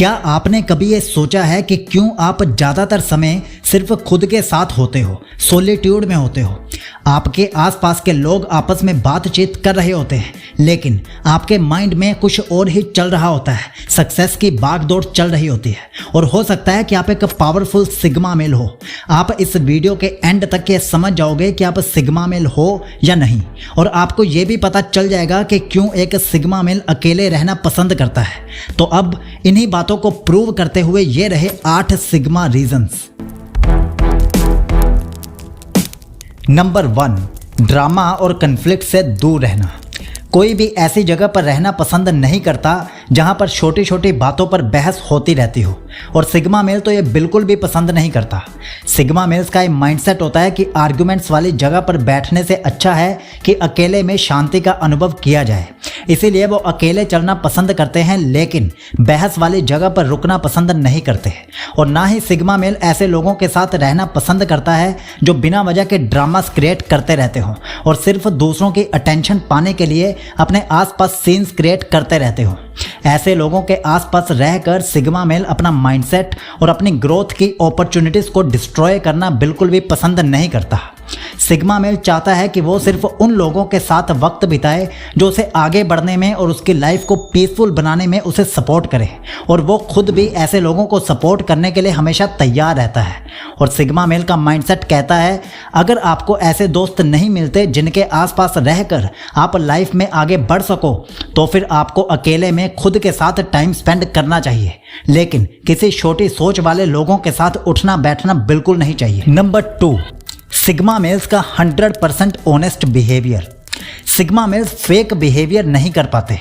क्या आपने कभी ये सोचा है कि क्यों आप ज़्यादातर समय सिर्फ खुद के साथ होते हो, सोलिट्यूड में होते हो? आपके आसपास के लोग आपस में बातचीत कर रहे होते हैं, लेकिन आपके माइंड में कुछ और ही चल रहा होता है। सक्सेस की भागदौड़ चल रही होती है और हो सकता है कि आप एक पावरफुल सिग्मा मेल हो। आप इस वीडियो के एंड तक ये समझ जाओगे कि आप सिग्मा मेल हो या नहीं, और आपको ये भी पता चल जाएगा कि क्यों एक सिग्मा मेल अकेले रहना पसंद करता है। तो अब इन्हीं बातों को प्रूव करते हुए ये रहे 8 सिग्मा रीजंस। नंबर 1, ड्रामा और कन्फ्लिक्ट से दूर रहना। कोई भी ऐसी जगह पर रहना पसंद नहीं करता जहां पर छोटी छोटी बातों पर बहस होती रहती हो, और सिग्मा मेल तो ये बिल्कुल भी पसंद नहीं करता। सिग्मा मेल्स का एक माइंडसेट होता है कि आर्ग्यूमेंट्स वाली जगह पर बैठने से अच्छा है कि अकेले में शांति का अनुभव किया जाए। इसीलिए वो अकेले चलना पसंद करते हैं, लेकिन बहस वाली जगह पर रुकना पसंद नहीं करते। और ना ही सिग्मा मेल ऐसे लोगों के साथ रहना पसंद करता है जो बिना वजह के ड्रामास क्रिएट करते रहते हो और सिर्फ दूसरों की अटेंशन पाने के लिए अपने आसपास सीन्स क्रिएट करते रहते हो। ऐसे लोगों के आसपास रहकर सिग्मा मेल अपना माइंडसेट और अपनी ग्रोथ की अपॉर्चुनिटीज को डिस्ट्रॉय करना बिल्कुल भी पसंद नहीं करता। सिग्मा मेल चाहता है कि वो सिर्फ उन लोगों के साथ वक्त बिताए जो उसे आगे बढ़ने में और उसकी लाइफ को पीसफुल बनाने में उसे सपोर्ट करे, और वो खुद भी ऐसे लोगों को सपोर्ट करने के लिए हमेशा तैयार रहता है। और सिग्मा मेल का माइंडसेट कहता है, अगर आपको ऐसे दोस्त नहीं मिलते जिनके आसपास रहकर आप लाइफ में आगे बढ़ सको, तो फिर आपको अकेले में खुद के साथ टाइम स्पेंड करना चाहिए, लेकिन किसी छोटी सोच वाले लोगों के साथ उठना बैठना बिल्कुल नहीं चाहिए। नंबर 2, सिग्मा मेल्स का 100% honest behaviour. Sigma males fake behaviour नहीं कर पाते।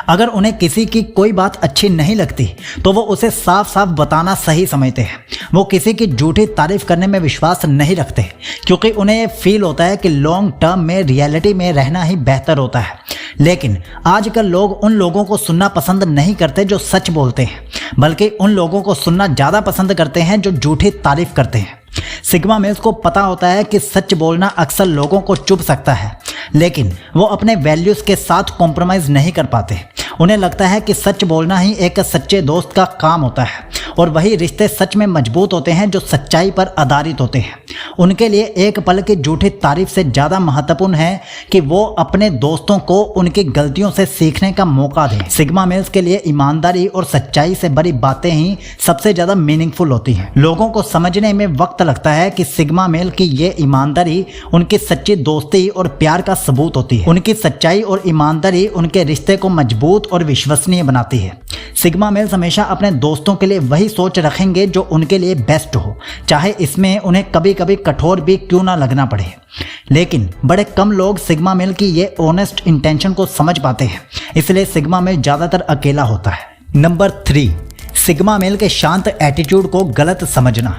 अगर उन्हें किसी की कोई बात अच्छी नहीं लगती तो वो उसे साफ साफ बताना सही समझते हैं। वो किसी की झूठी तारीफ करने में विश्वास नहीं रखते, क्योंकि उन्हें ये फील होता है कि लॉन्ग टर्म में रियलिटी में रहना ही बेहतर होता है। लेकिन आजकल लोग उन लोगों को सुनना पसंद नहीं करते जो सच बोलते हैं, बल्कि उन लोगों को सुनना ज़्यादा पसंद करते हैं जो झूठी तारीफ करते हैं। सिग्मा मेल्स को पता होता है कि सच बोलना अक्सर लोगों को चुभ सकता है, लेकिन वो अपने वैल्यूज़ के साथ कॉम्प्रोमाइज़ नहीं कर पाते। उन्हें लगता है कि सच बोलना ही एक सच्चे दोस्त का काम होता है, और वही रिश्ते सच में मजबूत होते हैं जो सच्चाई पर आधारित होते हैं। उनके लिए एक पल की झूठी तारीफ से ज़्यादा महत्वपूर्ण है कि वो अपने दोस्तों को उनकी गलतियों से सीखने का मौका दें। सिग्मा मेल्स के लिए ईमानदारी और सच्चाई से भरी बातें ही सबसे ज़्यादा मीनिंगफुल होती हैं। लोगों को समझने में वक्त लगता है कि सिग्मा मेल की ये ईमानदारी उनकी सच्ची दोस्ती और प्यार का सबूत होती है। उनकी सच्चाई और ईमानदारी उनके रिश्ते को मजबूत और विश्वसनीय बनाती है। सिग्मा मेल्स हमेशा अपने दोस्तों के लिए वही सोच रखेंगे जो उनके लिए बेस्ट हो, चाहे इसमें उन्हें कभी कभी कठोर भी क्यों ना लगना पड़े। लेकिन बड़े कम लोग सिग्मा मेल की ये ऑनेस्ट इंटेंशन को समझ पाते हैं, इसलिए सिग्मा मेल ज़्यादातर अकेला होता है। नंबर 3, सिग्मा मेल के शांत एटीट्यूड को गलत समझना।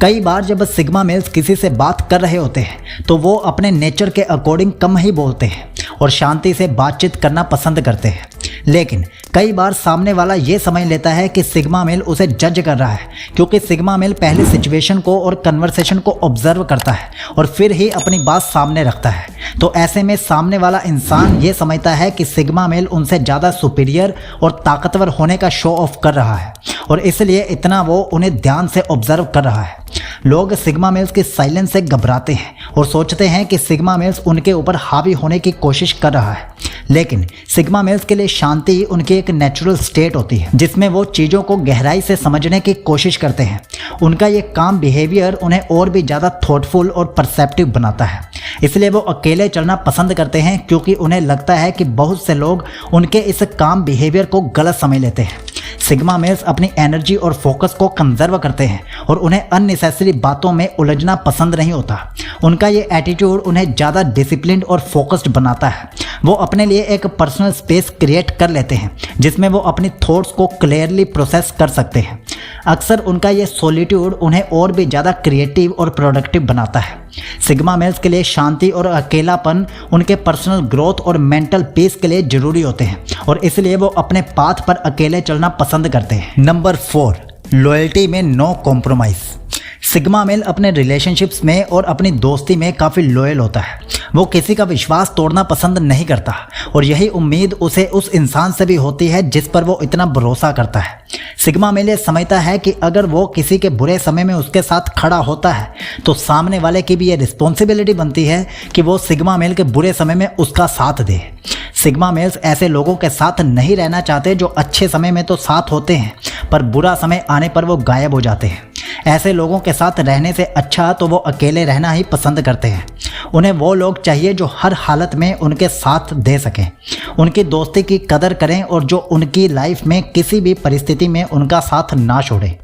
कई बार जब सिग्मा मेल्स किसी से बात कर रहे होते हैं तो वो अपने नेचर के अकॉर्डिंग कम ही बोलते हैं और शांति से बातचीत करना पसंद करते हैं। लेकिन कई बार सामने वाला ये समझ लेता है कि सिग्मा मेल उसे जज कर रहा है, क्योंकि सिग्मा मेल पहले सिचुएशन को और कन्वर्सेशन को ऑब्जर्व करता है और फिर ही अपनी बात सामने रखता है। तो ऐसे में सामने वाला इंसान ये समझता है कि सिग्मा मेल उनसे ज़्यादा सुपीरियर और ताकतवर होने का शो ऑफ कर रहा है, और इसलिए इतना वो उन्हें ध्यान से ऑब्जर्व कर रहा है। लोग सिग्मा मेल्स के साइलेंस से घबराते हैं और सोचते हैं कि सिग्मा मेल्स उनके ऊपर हावी होने की कोशिश कर रहा है, लेकिन सिग्मा मेल्स के लिए शांति उनकी एक नेचुरल स्टेट होती है जिसमें वो चीज़ों को गहराई से समझने की कोशिश करते हैं। उनका ये काम बिहेवियर उन्हें और भी ज़्यादा थॉटफुल और परसेप्टिव बनाता है। इसलिए वो अकेले चलना पसंद करते हैं, क्योंकि उन्हें लगता है कि बहुत से लोग उनके इस काम बिहेवियर को गलत समझ लेते हैं। सिग्मा मेल्स अपनी एनर्जी और फोकस को कंजर्व करते हैं और उन्हें अननेसेसरी बातों में उलझना पसंद नहीं होता। उनका ये एटीट्यूड उन्हें ज़्यादा डिसिप्लिन्ड और फोकस्ड बनाता है। वो अपने लिए एक पर्सनल स्पेस क्रिएट कर लेते हैं जिसमें वो अपनी थॉट्स को क्लियरली प्रोसेस कर सकते हैं। अक्सर उनका ये सॉलिट्यूड उन्हें और भी ज़्यादा क्रिएटिव और प्रोडक्टिव बनाता है। सिग्मा मेल्स के लिए शांति और अकेलापन उनके पर्सनल ग्रोथ और मेंटल पीस के लिए ज़रूरी होते हैं, और इसलिए वो अपने पाथ पर अकेले चलना पसंद करते हैं। नंबर 4, लॉयल्टी में नो कॉम्प्रोमाइज़। सिग्मा मेल अपने रिलेशनशिप्स में और अपनी दोस्ती में काफ़ी लॉयल होता है। वो किसी का विश्वास तोड़ना पसंद नहीं करता और यही उम्मीद उसे उस इंसान से भी होती है जिस पर वो इतना भरोसा करता है। सिग्मा मेल ये समझता है कि अगर वो किसी के बुरे समय में उसके साथ खड़ा होता है तो सामने वाले की भी ये रिस्पॉन्सिबिलिटी बनती है कि वो सिग्मा मेल के बुरे समय में उसका साथ दे। सिग्मा मेल्स ऐसे लोगों के साथ नहीं रहना चाहते जो अच्छे समय में तो साथ होते हैं पर बुरा समय आने पर वो गायब हो जाते हैं। ऐसे लोगों के साथ रहने से अच्छा तो वो अकेले रहना ही पसंद करते हैं। उन्हें वो लोग चाहिए जो हर हालत में उनके साथ दे सकें, उनकी दोस्ती की कदर करें और जो उनकी लाइफ में किसी भी परिस्थिति में उनका साथ ना छोड़ें।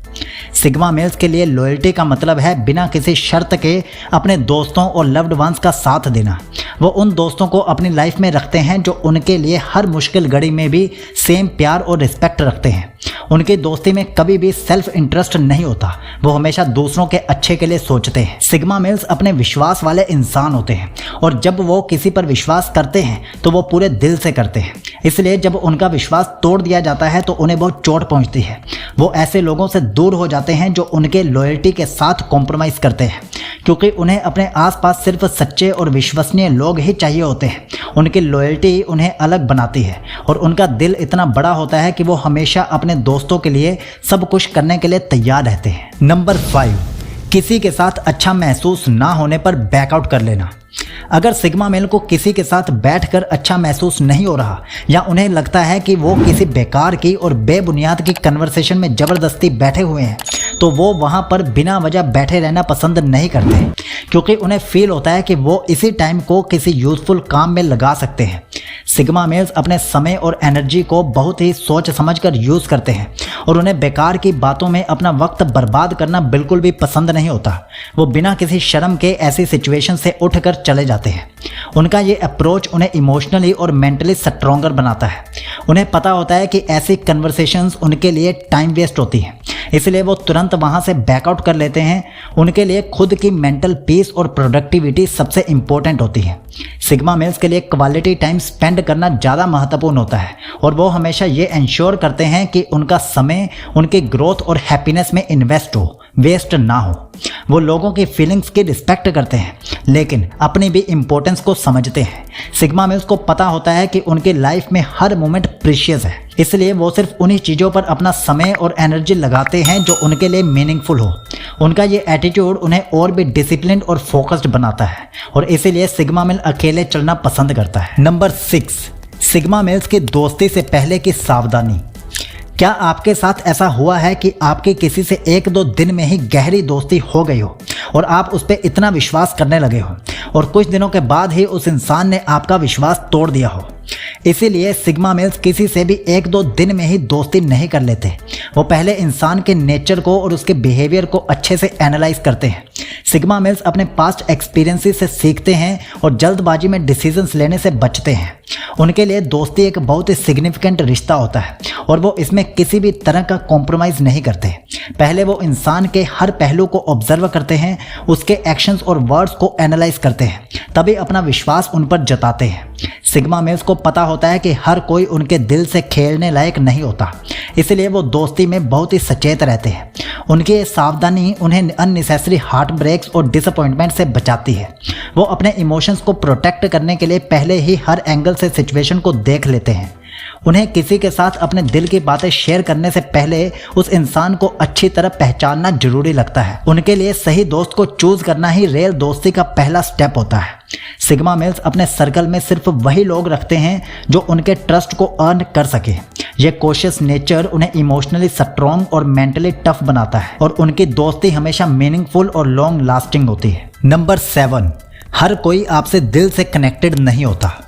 सिग्मा मेल्स के लिए लॉयल्टी का मतलब है बिना किसी शर्त के अपने दोस्तों और लव्ड वंस का साथ देना। वो उन दोस्तों को अपनी लाइफ में रखते हैं जो उनके लिए हर मुश्किल घड़ी में भी सेम प्यार और रिस्पेक्ट रखते हैं। उनकी दोस्ती में कभी भी सेल्फ इंटरेस्ट नहीं होता, वो हमेशा दूसरों के अच्छे के लिए सोचते हैं। सिग्मा मेल्स अपने विश्वास वाले इंसान होते हैं और जब वो किसी पर विश्वास करते हैं तो वो पूरे दिल से करते हैं। इसलिए जब उनका विश्वास तोड़ दिया जाता है तो उन्हें बहुत चोट पहुंचती है। वो ऐसे लोगों से दूर हो जाते हैं जो उनके लॉयल्टी के साथ कॉम्प्रोमाइज़ करते हैं, क्योंकि उन्हें अपने आसपास सिर्फ सच्चे और विश्वसनीय लोग ही चाहिए होते हैं। उनकी लॉयल्टी उन्हें अलग बनाती है और उनका दिल इतना बड़ा होता है कि वो हमेशा अपने दोस्तों के लिए सब कुछ करने के लिए तैयार रहते हैं। नंबर 5, किसी के साथ अच्छा महसूस ना होने पर बैकआउट कर लेना। अगर सिग्मा मेल को किसी के साथ बैठकर अच्छा महसूस नहीं हो रहा या उन्हें लगता है कि वो किसी बेकार की और बेबुनियाद की कन्वर्सेशन में ज़बरदस्ती बैठे हुए हैं तो वो वहाँ पर बिना वजह बैठे रहना पसंद नहीं करते, क्योंकि उन्हें फील होता है कि वो इसी टाइम को किसी यूज़फुल काम में लगा सकते हैं। सिग्मा मेल्स अपने समय और एनर्जी को बहुत ही सोच समझकर यूज़ करते हैं और उन्हें बेकार की बातों में अपना वक्त बर्बाद करना बिल्कुल भी पसंद नहीं होता। वो बिना किसी शर्म के ऐसी सिचुएशन से उठकर चले जाते हैं। उनका ये अप्रोच उन्हें इमोशनली और मेंटली स्ट्रॉन्गर बनाता है। उन्हें पता होता है कि ऐसी कन्वर्सेशंस उनके लिए टाइम वेस्ट होती हैं, इसलिए वो तुरंत वहाँ से बैकआउट कर लेते हैं। उनके लिए खुद की मेंटल पीस और प्रोडक्टिविटी सबसे इम्पोर्टेंट होती है। सिग्मा मेल्स के लिए क्वालिटी टाइम स्पेंड करना ज़्यादा महत्वपूर्ण होता है और वो हमेशा ये इंश्योर करते हैं कि उनका समय उनकी ग्रोथ और हैप्पीनेस में इन्वेस्ट हो, वेस्ट ना हो। वो लोगों की फीलिंग्स की रिस्पेक्ट करते हैं लेकिन अपनी भी इम्पोर्टेंस को समझते हैं। सिग्मा मेल्स को पता होता है कि उनकी लाइफ में हर मोमेंट प्रीशियस है, इसलिए वो सिर्फ उन्हीं चीज़ों पर अपना समय और एनर्जी लगाते हैं जो उनके लिए मीनिंगफुल हो। उनका ये एटीट्यूड उन्हें और भी डिसिप्लिन्ड और फोकस्ड बनाता है और इसीलिए सिग्मा मेल अकेले चलना पसंद करता है। नंबर 6, सिग्मा मेल्स की दोस्ती से पहले की सावधानी। क्या आपके साथ ऐसा हुआ है कि आपके किसी से 1-2 दिन में ही गहरी दोस्ती हो गई हो और आप उस पर इतना विश्वास करने लगे हो और कुछ दिनों के बाद ही उस इंसान ने आपका विश्वास तोड़ दिया हो? इसीलिए सिग्मा मेल्स किसी से भी 1-2 दिन में ही दोस्ती नहीं कर लेते। वो पहले इंसान के नेचर को और उसके बिहेवियर को अच्छे से एनालाइज करते हैं। सिग्मा मेल्स अपने पास्ट एक्सपीरियंसेस से सीखते हैं और जल्दबाजी में डिसीजंस लेने से बचते हैं। उनके लिए दोस्ती एक बहुत ही सिग्निफिकेंट रिश्ता होता है और वो इसमें किसी भी तरह का कॉम्प्रोमाइज़ नहीं करते। पहले वो इंसान के हर पहलू को ऑब्जर्व करते हैं, उसके एक्शंस और वर्ड्स को एनालाइज करते हैं, तभी अपना विश्वास उन पर जताते हैं। सिग्मा मेल्स को पता होता है कि हर कोई उनके दिल से खेलने लायक नहीं होता, इसलिए वो दोस्ती में बहुत ही सचेत रहते हैं। उनकी ये सावधानी उन्हें अननेसेसरी हार्ट ब्रेक्स और डिसअपॉइंटमेंट से बचाती है। वो अपने इमोशंस को प्रोटेक्ट करने के लिए पहले ही हर एंगल से सिचुएशन को देख लेते हैं। उन्हें किसी के साथ अपने दिल की बातें शेयर करने से पहले उस इंसान को अच्छी तरह पहचानना जरूरी लगता है। उनके लिए सही दोस्त को चूज करना ही रियल दोस्ती का पहला स्टेप होता है। सिग्मा मेल्स अपने सर्कल में सिर्फ वही लोग रखते हैं जो उनके ट्रस्ट को अर्न कर सके। ये कॉशियस नेचर उन्हें इमोशनली स्ट्रॉन्ग और मेंटली टफ बनाता है और उनकी दोस्ती हमेशा मीनिंगफुल और लॉन्ग लास्टिंग होती है। नंबर 7, हर कोई आपसे दिल से कनेक्टेड नहीं होता।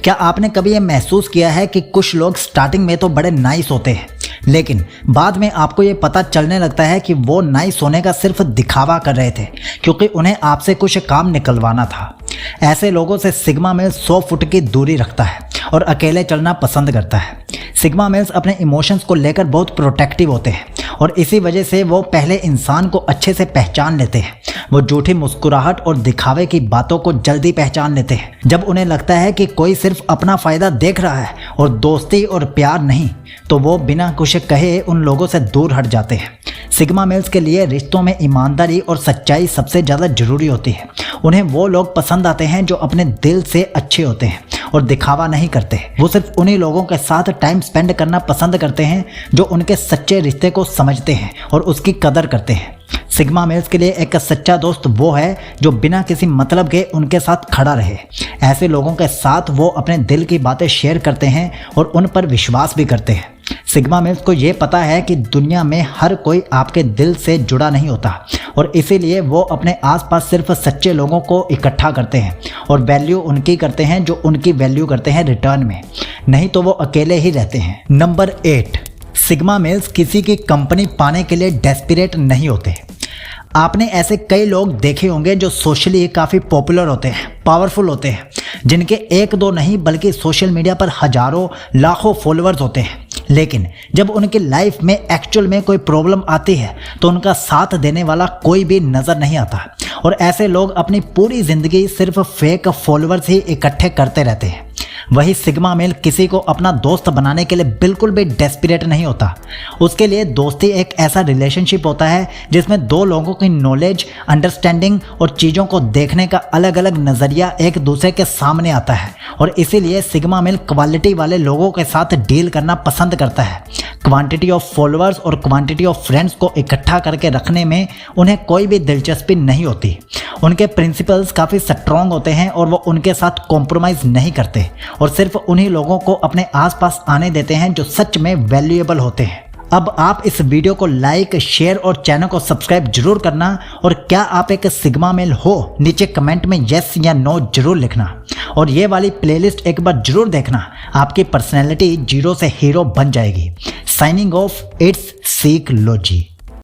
क्या आपने कभी ये महसूस किया है कि कुछ लोग स्टार्टिंग में तो बड़े नाइस होते हैं लेकिन बाद में आपको ये पता चलने लगता है कि वो नाइस होने का सिर्फ दिखावा कर रहे थे क्योंकि उन्हें आपसे कुछ काम निकलवाना था। ऐसे लोगों से सिग्मा मेल्स 100 फुट की दूरी रखता है और अकेले चलना पसंद करता है। सिग्मा मेल्स अपने इमोशंस को लेकर बहुत प्रोटेक्टिव होते हैं और इसी वजह से वो पहले इंसान को अच्छे से पहचान लेते हैं। वो झूठी मुस्कुराहट और दिखावे की बातों को जल्दी पहचान लेते हैं। जब उन्हें लगता है कि कोई सिर्फ अपना फ़ायदा देख रहा है और दोस्ती और प्यार नहीं, तो वो बिना कुछ कहे उन लोगों से दूर हट जाते हैं। सिग्मा मेल्स के लिए रिश्तों में ईमानदारी और सच्चाई सबसे ज़्यादा जरूरी होती है। उन्हें वो लोग पसंद आते हैं जो अपने दिल से अच्छे होते हैं और दिखावा नहीं करते। वो सिर्फ उन्हीं लोगों के साथ टाइम स्पेंड करना पसंद करते हैं जो उनके सच्चे रिश्ते को समझते हैं और उसकी कदर करते हैं। सिग्मा मेल्स के लिए एक सच्चा दोस्त वो है जो बिना किसी मतलब के उनके साथ खड़ा रहे। ऐसे लोगों के साथ वो अपने दिल की बातें शेयर करते हैं और उन पर विश्वास भी करते हैं। सिग्मा मेल्स को ये पता है कि दुनिया में हर कोई आपके दिल से जुड़ा नहीं होता और इसीलिए वो अपने आसपास सिर्फ सच्चे लोगों को इकट्ठा करते हैं और वैल्यू उनकी करते हैं जो उनकी वैल्यू करते हैं रिटर्न में, नहीं तो वो अकेले ही रहते हैं। नंबर 8, सिग्मा मेल्स किसी की कंपनी पाने के लिए डेस्परेट नहीं होते। आपने ऐसे कई लोग देखे होंगे जो सोशली काफ़ी पॉपुलर होते हैं, पावरफुल होते हैं, जिनके एक दो नहीं बल्कि सोशल मीडिया पर हजारों लाखों फॉलोअर्स होते हैं, लेकिन जब उनकी लाइफ में एक्चुअल में कोई प्रॉब्लम आती है तो उनका साथ देने वाला कोई भी नज़र नहीं आता और ऐसे लोग अपनी पूरी ज़िंदगी सिर्फ फेक फॉलोअर्स ही इकट्ठे करते रहते हैं। वही सिग्मा मेल किसी को अपना दोस्त बनाने के लिए बिल्कुल भी डेस्परेट नहीं होता। उसके लिए दोस्ती एक ऐसा रिलेशनशिप होता है जिसमें दो लोगों की नॉलेज, अंडरस्टैंडिंग और चीज़ों को देखने का अलग अलग नज़रिया एक दूसरे के सामने आता है और इसीलिए सिग्मा मेल क्वालिटी वाले लोगों के साथ डील करना पसंद करता है। क्वांटिटी ऑफ फॉलोअर्स और क्वांटिटी ऑफ फ्रेंड्स को इकट्ठा करके रखने में उन्हें कोई भी दिलचस्पी नहीं होती। उनके प्रिंसिपल्स काफ़ी स्ट्रॉन्ग होते हैं और वो उनके साथ कॉम्प्रोमाइज़ नहीं करते और सिर्फ उन्हीं लोगों को अपने आसपास आने देते हैं जो सच में वैल्यूएबल होते हैं। अब आप इस वीडियो को लाइक, शेयर और चैनल को सब्सक्राइब जरूर करना और क्या आप एक सिग्मा मेल हो, नीचे कमेंट में यस या नो जरूर लिखना और ये वाली प्लेलिस्ट एक बार जरूर देखना। आपकी पर्सनैलिटी जीरो से हीरो बन जाएगी। Signing off, it's seek logy.